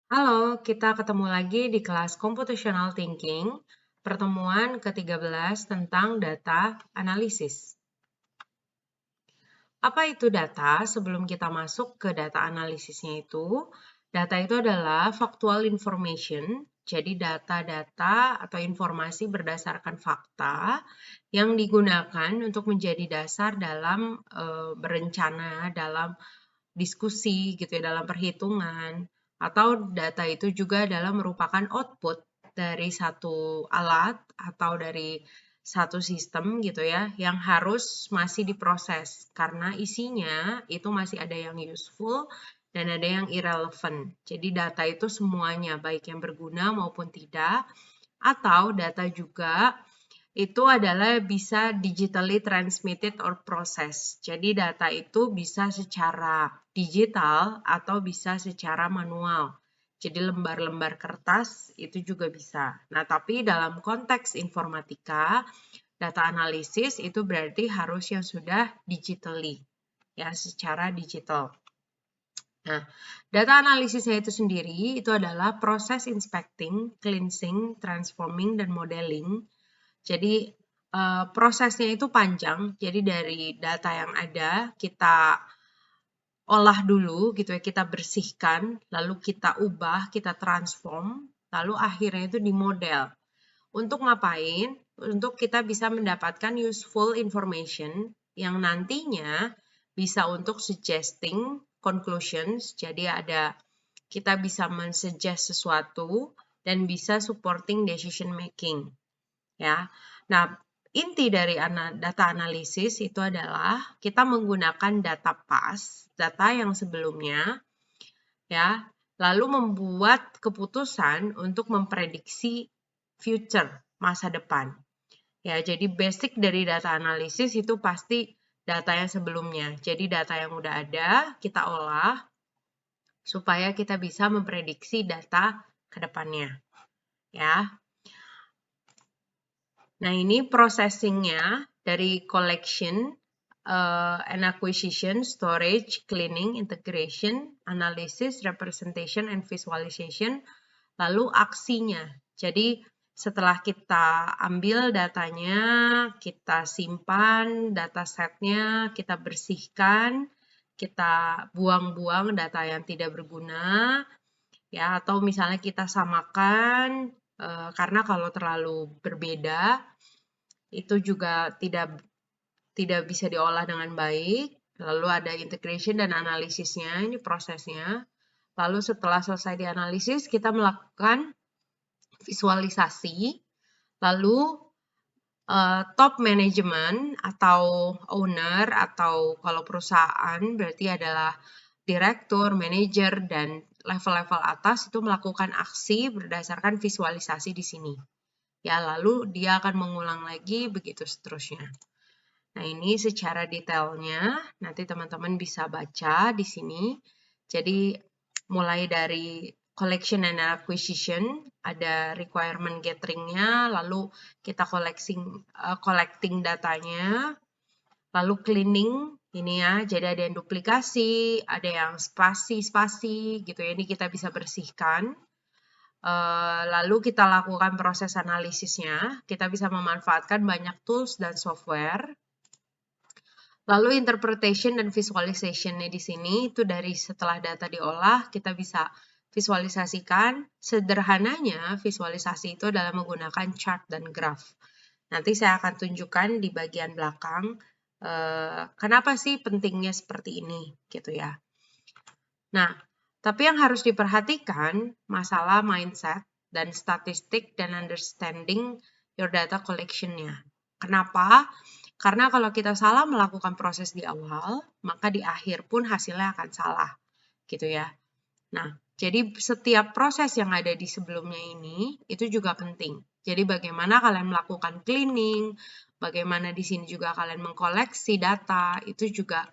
Halo, kita ketemu lagi di kelas Computational Thinking, pertemuan ke-13 tentang data analisis. Apa itu data? Sebelum kita masuk ke data analisisnya data itu adalah factual information, jadi data-data atau informasi berdasarkan fakta yang digunakan untuk menjadi dasar dalam berencana, dalam diskusi gitu ya, dalam perhitungan, atau data itu juga adalah merupakan output dari satu alat atau dari satu sistem gitu ya, yang harus masih diproses karena isinya itu masih ada yang useful dan ada yang irrelevant. Jadi data itu semuanya, baik yang berguna maupun tidak, atau data juga itu adalah bisa digitally transmitted or process. Jadi data itu bisa secara digital atau bisa secara manual. Jadi lembar-lembar kertas itu juga bisa. Nah, tapi dalam konteks informatika, data analisis itu berarti harus yang sudah digitally, ya, secara digital. Nah, data analisisnya itu sendiri itu adalah proses inspecting, cleansing, transforming, dan modeling. Jadi prosesnya itu panjang. Jadi dari data yang ada kita olah dulu gitu ya, kita bersihkan, lalu kita ubah, kita transform, lalu akhirnya itu dimodel. Untuk ngapain? Untuk kita bisa mendapatkan useful information yang nantinya bisa untuk suggesting conclusions. Jadi kita bisa mensuggest sesuatu dan bisa supporting decision making. Ya. Nah, inti dari data analisis itu adalah kita menggunakan data past, data yang sebelumnya, ya, lalu membuat keputusan untuk memprediksi future, masa depan. Ya, jadi basic dari data analisis itu pasti data yang sebelumnya. Jadi data yang udah ada, kita olah supaya kita bisa memprediksi data ke depannya. Ya. Nah, ini processing-nya dari collection, and acquisition, storage, cleaning, integration, analysis, representation, and visualization, lalu aksinya. Jadi, setelah kita ambil datanya, kita simpan datasetnya, kita bersihkan, kita buang-buang data yang tidak berguna, ya, atau misalnya kita samakan, karena kalau terlalu berbeda, itu juga tidak bisa diolah dengan baik. Lalu ada integration dan analisisnya, ini prosesnya. Lalu setelah selesai dianalisis, kita melakukan visualisasi. Lalu top management atau owner atau kalau perusahaan berarti adalah direktur, manajer, dan level-level atas itu melakukan aksi berdasarkan visualisasi di sini. Ya, lalu dia akan mengulang lagi begitu seterusnya. Nah, ini secara detailnya nanti teman-teman bisa baca di sini. Jadi mulai dari collection and acquisition, ada requirement gathering-nya, lalu kita collecting datanya, lalu cleaning ini ya, jadi ada yang duplikasi, ada yang spasi-spasi gitu ya, ini kita bisa bersihkan. Lalu kita lakukan proses analisisnya, kita bisa memanfaatkan banyak tools dan software. Lalu interpretation dan visualization-nya di sini itu dari setelah data diolah, kita bisa visualisasikan. Sederhananya, visualisasi itu adalah menggunakan chart dan graph. Nanti saya akan tunjukkan di bagian belakang kenapa sih pentingnya seperti ini, gitu ya. Nah, tapi yang harus diperhatikan masalah mindset dan statistik dan understanding your data collection-nya. Kenapa? Karena kalau kita salah melakukan proses di awal, maka di akhir pun hasilnya akan salah, gitu ya. Nah, jadi setiap proses yang ada di sebelumnya ini, itu juga penting. Jadi bagaimana kalian melakukan cleaning, bagaimana di sini juga kalian mengkoleksi data, itu juga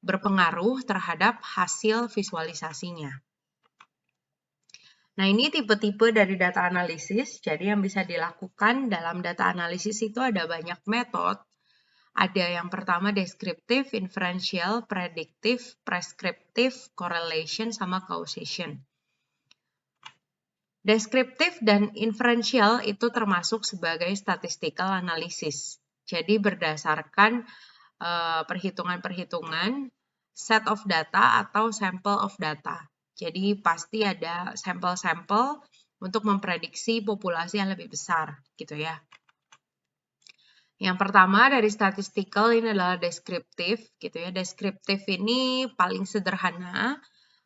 berpengaruh terhadap hasil visualisasinya. Nah, ini tipe-tipe dari data analisis. Jadi yang bisa dilakukan dalam data analisis itu ada banyak metode. Ada yang pertama deskriptif, inferential, prediktif, preskriptif, correlation, sama causation. Deskriptif dan inferential itu termasuk sebagai statistical analysis. Jadi berdasarkan perhitungan-perhitungan set of data atau sample of data. Jadi pasti ada sampel-sampel untuk memprediksi populasi yang lebih besar, gitu ya. Yang pertama dari statistical ini adalah deskriptif, gitu ya. Deskriptif ini paling sederhana,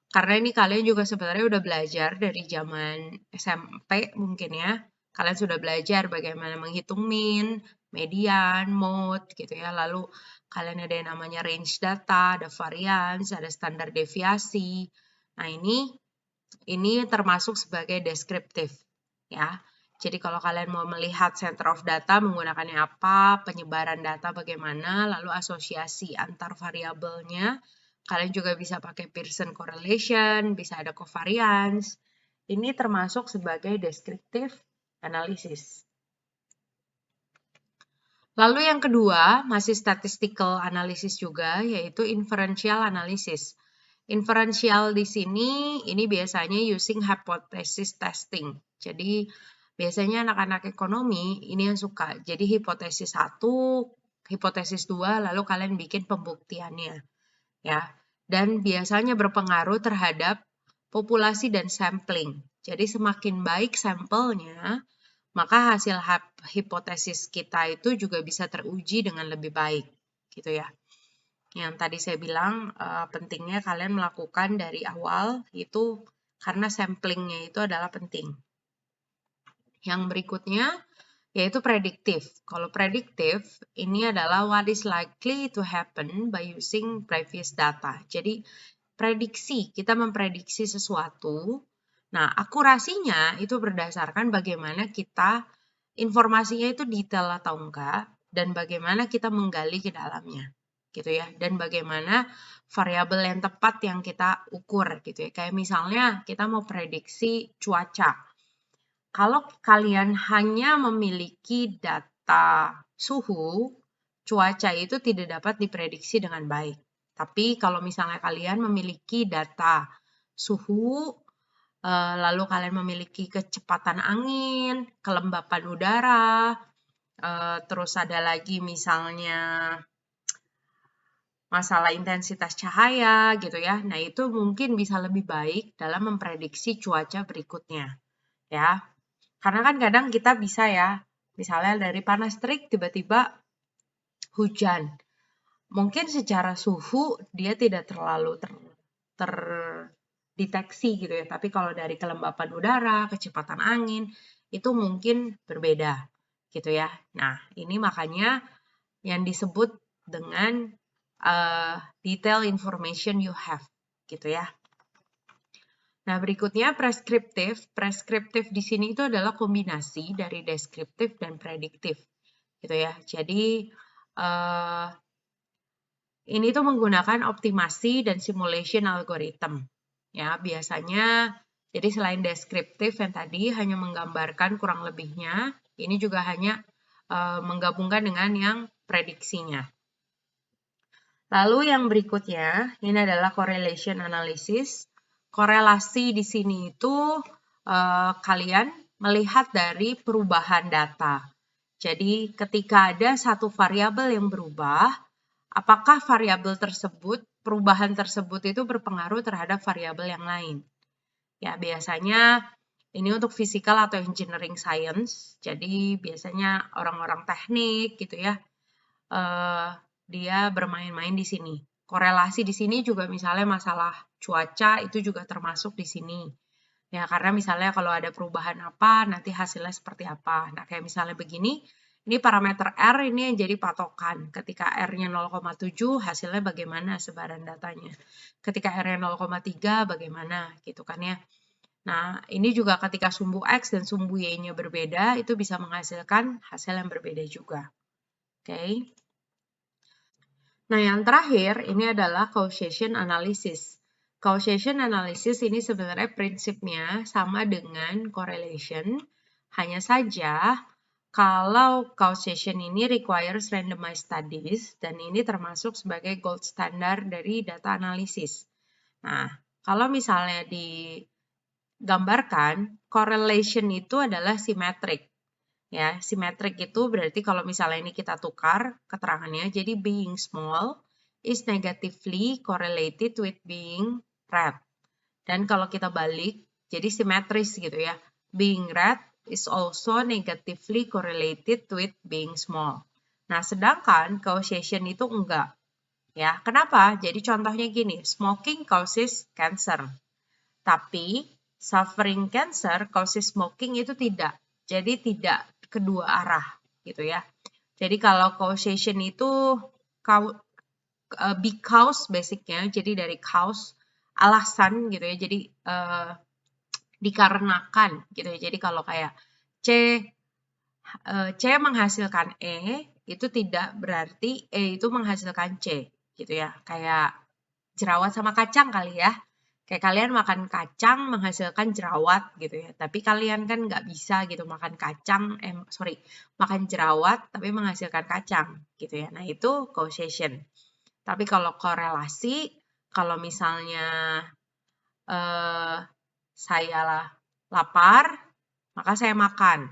karena ini kalian juga sebenarnya udah belajar dari zaman SMP mungkin ya. Kalian sudah belajar bagaimana menghitung mean, median, mode, gitu ya. Lalu kalian ada yang namanya range data, ada variance, ada standar deviasi. Nah ini termasuk sebagai deskriptif ya. Jadi kalau kalian mau melihat center of data menggunakannya apa, penyebaran data bagaimana, lalu asosiasi antar variabelnya, kalian juga bisa pakai Pearson correlation, bisa ada covariance. Ini termasuk sebagai descriptive analysis. Lalu yang kedua, masih statistical analysis juga, yaitu inferential analysis. Inferential di sini, ini biasanya using hypothesis testing. Jadi, biasanya anak-anak ekonomi ini yang suka. Jadi, hipotesis 1, hipotesis 2, lalu kalian bikin pembuktiannya. Ya, dan biasanya berpengaruh terhadap populasi dan sampling. Jadi, semakin baik sampelnya, maka hasil hipotesis kita itu juga bisa teruji dengan lebih baik, gitu ya. Yang tadi saya bilang pentingnya kalian melakukan dari awal itu karena samplingnya itu adalah penting. Yang berikutnya yaitu prediktif. Kalau prediktif ini adalah what is likely to happen by using previous data. Jadi prediksi, kita memprediksi sesuatu. Nah, akurasinya itu berdasarkan bagaimana kita informasinya itu detail atau enggak dan bagaimana kita menggali ke dalamnya. Gitu ya, dan bagaimana variabel yang tepat yang kita ukur gitu ya. Kayak misalnya kita mau prediksi cuaca. Kalau kalian hanya memiliki data suhu, cuaca itu tidak dapat diprediksi dengan baik. Tapi kalau misalnya kalian memiliki data suhu, lalu kalian memiliki kecepatan angin, kelembapan udara, terus ada lagi misalnya masalah intensitas cahaya gitu ya. Nah, itu mungkin bisa lebih baik dalam memprediksi cuaca berikutnya. Ya. Karena kan kadang kita bisa ya, misalnya dari panas terik tiba-tiba hujan. Mungkin secara suhu dia tidak terlalu terdeteksi gitu ya. Tapi kalau dari kelembapan udara, kecepatan angin, itu mungkin berbeda gitu ya. Nah, ini makanya yang disebut dengan detail information you have, gitu ya. Nah, berikutnya preskriptif. Preskriptif di sini itu adalah kombinasi dari deskriptif dan prediktif, gitu ya. Jadi ini tuh menggunakan optimasi dan simulation algorithm. Ya, biasanya jadi selain deskriptif yang tadi hanya menggambarkan kurang lebihnya, ini juga hanya menggabungkan dengan yang prediksinya. Lalu yang berikutnya, ini adalah correlation analysis. Korelasi di sini itu kalian melihat dari perubahan data. Jadi ketika ada satu variabel yang berubah, apakah variabel tersebut, perubahan tersebut itu berpengaruh terhadap variabel yang lain. Ya, biasanya ini untuk physical atau engineering science. Jadi biasanya orang-orang teknik gitu ya. Dia bermain-main di sini. Korelasi di sini juga misalnya masalah cuaca itu juga termasuk di sini. Ya, karena misalnya kalau ada perubahan apa, nanti hasilnya seperti apa. Nah, kayak misalnya begini, ini parameter R ini yang jadi patokan. Ketika R-nya 0,7, hasilnya bagaimana sebaran datanya. Ketika R-nya 0,3, bagaimana gitu kan ya. Nah, ini juga ketika sumbu X dan sumbu Y-nya berbeda, itu bisa menghasilkan hasil yang berbeda juga. Oke. Nah, yang terakhir ini adalah causation analysis. Causation analysis ini sebenarnya prinsipnya sama dengan correlation, hanya saja kalau causation ini requires randomized studies dan ini termasuk sebagai gold standard dari data analysis. Nah, kalau misalnya di gambarkan, correlation itu adalah symmetric. Ya, symmetric itu berarti kalau misalnya ini kita tukar keterangannya, jadi being small is negatively correlated with being red. Dan kalau kita balik, jadi simetris gitu ya. Being red is also negatively correlated with being small. Nah, sedangkan causation itu enggak. Ya, kenapa? Jadi contohnya gini, smoking causes cancer. Tapi suffering cancer causes smoking itu tidak. Jadi tidak kedua arah gitu ya. Jadi kalau causation itu because basicnya, jadi dari cause alasan gitu ya. Jadi dikarenakan gitu ya. Jadi kalau kayak C menghasilkan E itu tidak berarti E itu menghasilkan C gitu ya. Kayak jerawat sama kacang kali ya. Kayak kalian makan kacang menghasilkan jerawat gitu ya. Tapi kalian kan nggak bisa gitu makan kacang, makan jerawat tapi menghasilkan kacang gitu ya. Nah itu causation. Tapi kalau korelasi, kalau misalnya saya lapar, maka saya makan.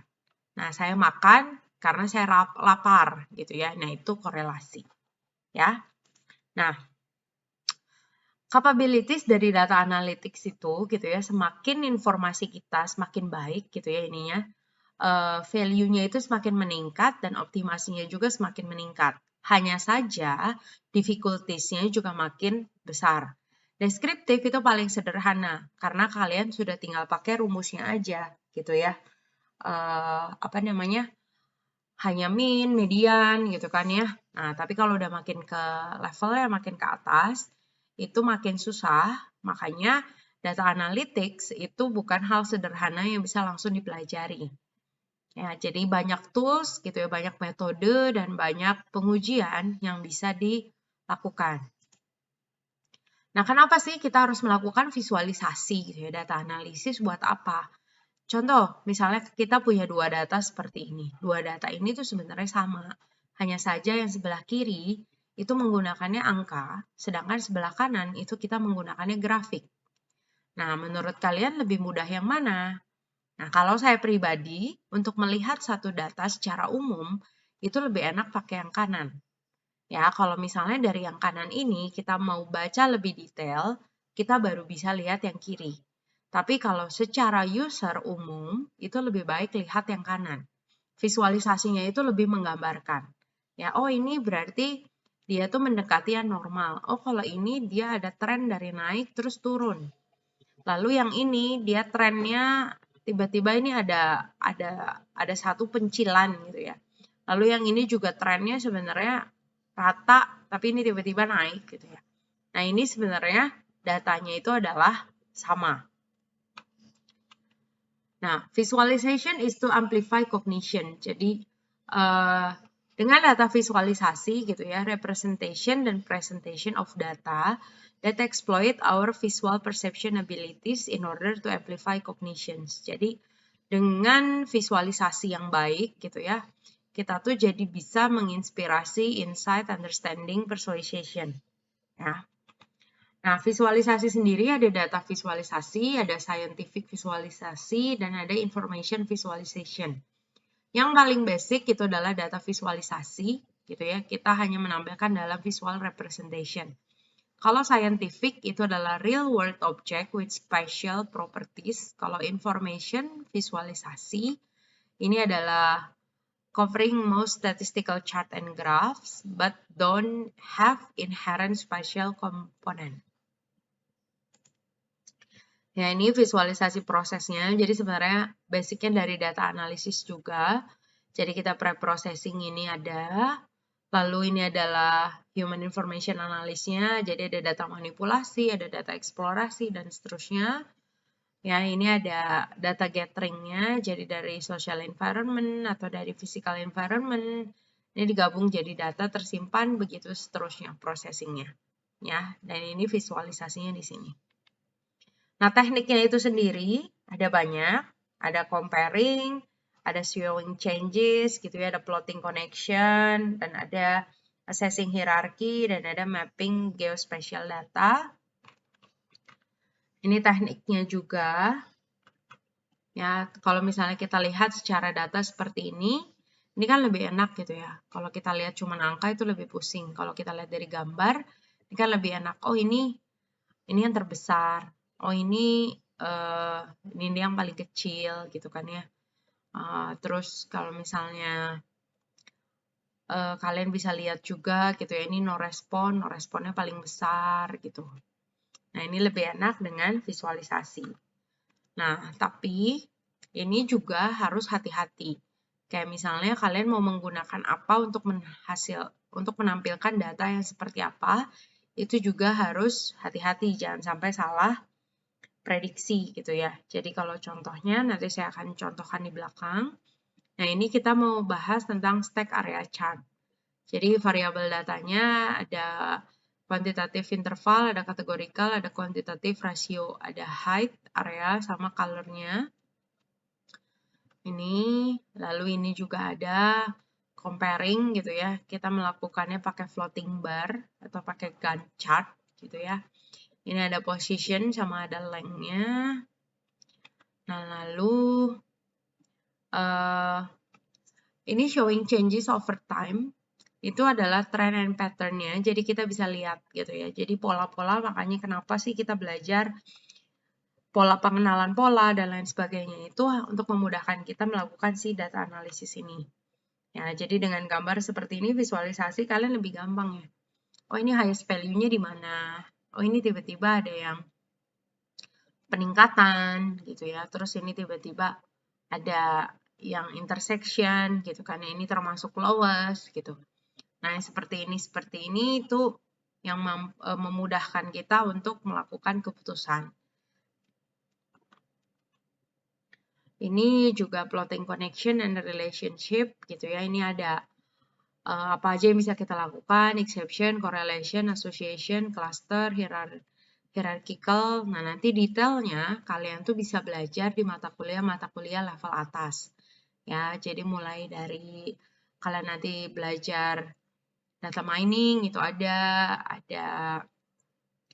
Nah saya makan karena saya lapar gitu ya. Nah itu korelasi ya. Nah capabilities dari data analytics itu gitu ya, semakin informasi kita semakin baik gitu ya ininya, value-nya itu semakin meningkat dan optimasinya juga semakin meningkat. Hanya saja difficulties-nya juga makin besar. Deskriptif itu paling sederhana karena kalian sudah tinggal pakai rumusnya aja gitu ya. Apa namanya? Hanya mean, median gitu kan ya. Nah, tapi kalau udah makin ke levelnya makin ke atas, itu makin susah, makanya data analytics itu bukan hal sederhana yang bisa langsung dipelajari. Ya, jadi banyak tools gitu ya, banyak metode dan banyak pengujian yang bisa dilakukan. Nah, kenapa sih kita harus melakukan visualisasi gitu ya, data analisis buat apa? Contoh, misalnya kita punya dua data seperti ini. Dua data ini tuh sebenarnya sama. Hanya saja yang sebelah kiri itu menggunakannya angka, sedangkan sebelah kanan itu kita menggunakannya grafik. Nah, menurut kalian lebih mudah yang mana? Nah, kalau saya pribadi, untuk melihat satu data secara umum, itu lebih enak pakai yang kanan. Ya, kalau misalnya dari yang kanan ini kita mau baca lebih detail, kita baru bisa lihat yang kiri. Tapi kalau secara user umum, itu lebih baik lihat yang kanan. Visualisasinya itu lebih menggambarkan. Ya, oh ini berarti dia tuh mendekati yang normal. Oh, kalau ini dia ada tren dari naik terus turun. Lalu yang ini dia trennya tiba-tiba ini ada satu pencilan gitu ya. Lalu yang ini juga trennya sebenarnya rata, tapi ini tiba-tiba naik gitu ya. Nah, ini sebenarnya datanya itu adalah sama. Nah, visualization is to amplify cognition. Jadi, dengan data visualisasi gitu ya, representation dan presentation of data that exploit our visual perception abilities in order to amplify cognitions. Jadi, dengan visualisasi yang baik gitu ya, kita tuh jadi bisa menginspirasi insight, understanding, persuasion. Ya. Nah, visualisasi sendiri ada data visualisasi, ada scientific visualisasi, dan ada information visualization. Yang paling basic itu adalah data visualisasi, gitu ya. Kita hanya menampilkan dalam visual representation. Kalau scientific itu adalah real world object with special properties. Kalau information visualisasi, ini adalah covering most statistical chart and graphs, but don't have inherent spatial component. Ya, ini visualisasi prosesnya. Jadi sebenarnya basicnya dari data analisis juga. Jadi kita pre-processing ini ada. Lalu ini adalah human information analysisnya. Jadi ada data manipulasi, ada data eksplorasi, dan seterusnya. Ya, ini ada data gatheringnya. Jadi dari social environment atau dari physical environment. Ini digabung jadi data tersimpan, begitu seterusnya processingnya. Ya, dan ini visualisasinya di sini. Nah, tekniknya itu sendiri ada banyak, ada comparing, ada showing changes, gitu ya, ada plotting connection, dan ada assessing hierarchy, dan ada mapping geospatial data. Ini tekniknya juga. Ya, kalau misalnya kita lihat secara data seperti ini kan lebih enak gitu ya. Kalau kita lihat cuma angka itu lebih pusing. Kalau kita lihat dari gambar, ini kan lebih enak. Oh, ini yang terbesar. Oh, ini yang paling kecil gitu kan ya. Terus kalau misalnya kalian bisa lihat juga gitu ya, ini no responnya paling besar gitu. Nah, ini lebih enak dengan visualisasi. Nah, tapi ini juga harus hati-hati. Kayak misalnya kalian mau menggunakan apa untuk menampilkan data yang seperti apa, itu juga harus hati-hati, jangan sampai salah prediksi gitu ya. Jadi kalau contohnya nanti saya akan contohkan di belakang. Nah, ini kita mau bahas tentang stack area chart. Jadi variabel datanya ada kuantitatif interval, ada kategorikal, ada kuantitatif rasio, ada height, area, sama color-nya. Ini, lalu ini juga ada comparing gitu ya. Kita melakukannya pakai floating bar atau pakai Gantt chart gitu ya. Ini ada position sama ada length-nya. Nah, lalu ini showing changes over time. Itu adalah trend and pattern-nya. Jadi kita bisa lihat gitu ya. Jadi pola-pola, makanya kenapa sih kita belajar pola pengenalan pola dan lain sebagainya itu untuk memudahkan kita melakukan si data analisis ini. Ya, jadi dengan gambar seperti ini visualisasi kalian lebih gampang ya. Oh, ini highest value-nya di mana? Oh, ini tiba-tiba ada yang peningkatan gitu ya. Terus ini tiba-tiba ada yang intersection gitu kan. Ini termasuk lowest gitu. Nah, yang seperti ini itu yang memudahkan kita untuk melakukan keputusan. Ini juga plotting connection and relationship gitu ya. Ini ada apa aja yang bisa kita lakukan, exception, correlation, association, cluster, hierarchical. Nah, nanti detailnya kalian tuh bisa belajar di mata kuliah level atas. Ya, jadi mulai dari kalian nanti belajar data mining itu ada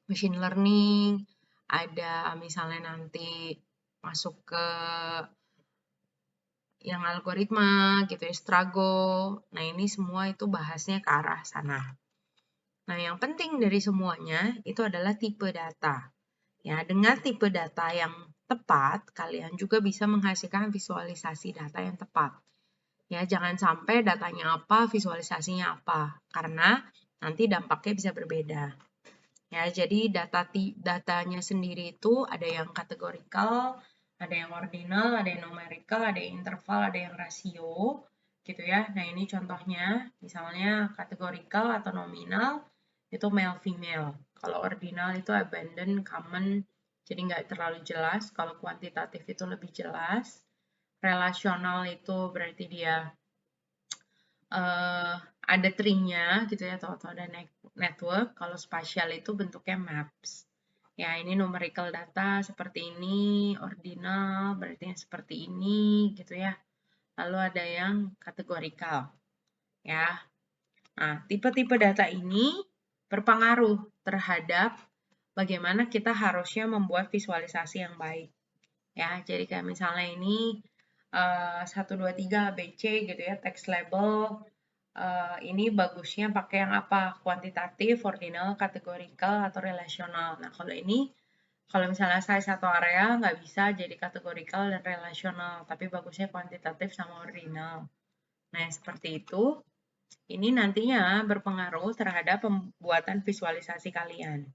machine learning, ada misalnya nanti masuk ke yang algoritma gitu ya, Strago. Nah, ini semua itu bahasnya ke arah sana. Nah, yang penting dari semuanya itu adalah tipe data. Ya, dengan tipe data yang tepat, kalian juga bisa menghasilkan visualisasi data yang tepat. Ya, jangan sampai datanya apa, visualisasinya apa, karena nanti dampaknya bisa berbeda. Ya, jadi datanya sendiri itu ada yang kategorikal, ada yang ordinal, ada yang numerical, ada yang interval, ada yang rasio, gitu ya. Nah, ini contohnya, misalnya kategorikal atau nominal, itu male female. Kalau ordinal itu abundant, common, jadi nggak terlalu jelas. Kalau kuantitatif itu lebih jelas. Relasional itu berarti dia ada tree-nya gitu ya, atau ada network. Kalau spatial itu bentuknya maps. Ya, ini numerical data seperti ini, ordinal berarti yang seperti ini gitu ya. Lalu ada yang kategorikal. Ya. Nah, tipe-tipe data ini berpengaruh terhadap bagaimana kita harusnya membuat visualisasi yang baik. Ya, jadi kayak misalnya ini 1, 2, 3 ABC gitu ya, text label. Ini bagusnya pakai yang apa? Kuantitatif, ordinal, kategorikal, atau relasional. Nah, kalau misalnya size satu area nggak bisa jadi kategorikal dan relasional, tapi bagusnya kuantitatif sama ordinal. Nah, yang seperti itu, ini nantinya berpengaruh terhadap pembuatan visualisasi kalian.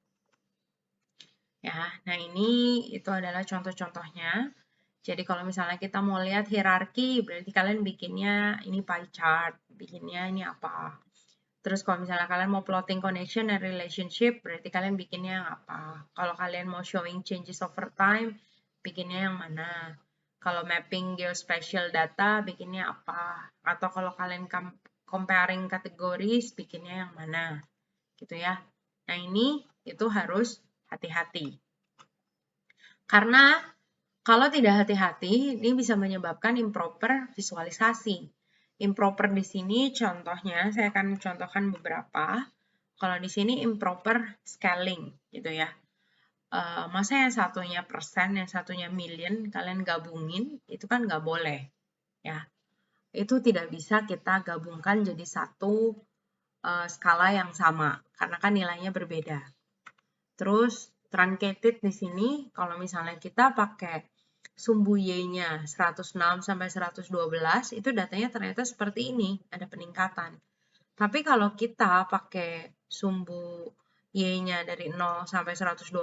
Ya, nah ini itu adalah contoh-contohnya. Jadi kalau misalnya kita mau lihat hierarki, berarti kalian bikinnya ini pie chart, bikinnya ini apa. Terus kalau misalnya kalian mau plotting connection and relationship, berarti kalian bikinnya yang apa. Kalau kalian mau showing changes over time, bikinnya yang mana. Kalau mapping geospatial data, bikinnya apa. Atau kalau kalian comparing kategoris, bikinnya yang mana. Gitu ya. Nah ini itu harus hati-hati. Karena kalau tidak hati-hati, ini bisa menyebabkan improper visualisasi. Improper di sini contohnya, saya akan contohkan beberapa. Kalau di sini improper scaling, gitu ya. masa yang satunya persen, yang satunya million, kalian gabungin, itu kan nggak boleh. Ya, itu tidak bisa kita gabungkan jadi satu skala yang sama, karena kan nilainya berbeda. Terus, truncated di sini, kalau misalnya kita pakai sumbu Y-nya 106 sampai 112, itu datanya ternyata seperti ini, ada peningkatan. Tapi kalau kita pakai sumbu Y-nya dari 0 sampai 120,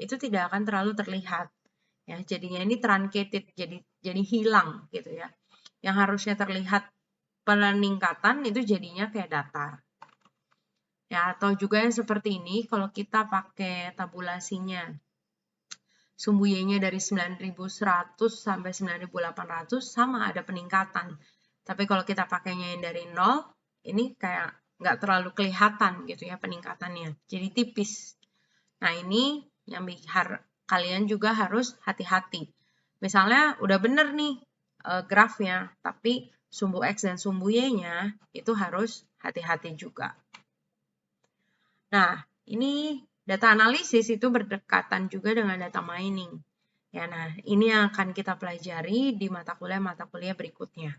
itu tidak akan terlalu terlihat. Ya, jadinya ini truncated, jadi hilang gitu ya. Yang harusnya terlihat peningkatan itu jadinya kayak datar. Ya, atau juga yang seperti ini, kalau kita pakai tabulasinya, sumbu Y-nya dari 9.100 sampai 9.800 sama ada peningkatan. Tapi kalau kita pakainya yang dari 0, ini kayak nggak terlalu kelihatan gitu ya peningkatannya. Jadi tipis. Nah, ini yang kalian juga harus hati-hati. Misalnya udah bener nih grafnya, tapi sumbu X dan sumbu Y-nya itu harus hati-hati juga. Nah, ini data analisis itu berdekatan juga dengan data mining. Ya, nah ini yang akan kita pelajari di mata kuliah berikutnya.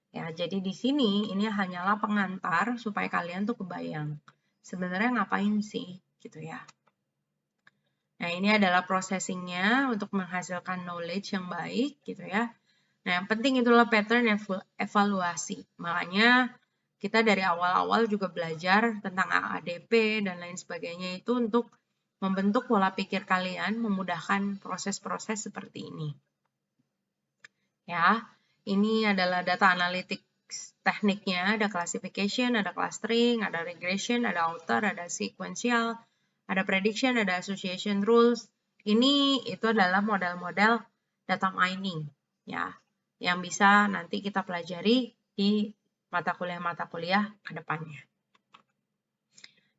Ya, jadi di sini ini hanyalah pengantar supaya kalian tuh kebayang sebenarnya ngapain sih gitu ya. Nah, ini adalah processingnya untuk menghasilkan knowledge yang baik gitu ya. Nah, yang penting itulah pattern evaluasi. Makanya kita dari awal-awal juga belajar tentang AADP dan lain sebagainya itu untuk membentuk pola pikir kalian, memudahkan proses-proses seperti ini. Ya, ini adalah data analytics tekniknya, ada classification, ada clustering, ada regression, ada outer, ada sequential, ada prediction, ada association rules. Ini itu adalah model-model data mining, ya, yang bisa nanti kita pelajari di mata kuliah ke depannya.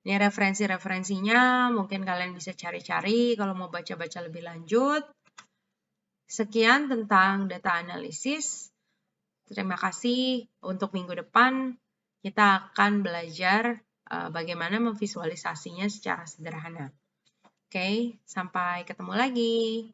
Ini referensi-referensinya, mungkin kalian bisa cari-cari kalau mau baca-baca lebih lanjut. Sekian tentang data analisis. Terima kasih. Untuk minggu depan, kita akan belajar bagaimana memvisualisasinya secara sederhana. Oke, sampai ketemu lagi.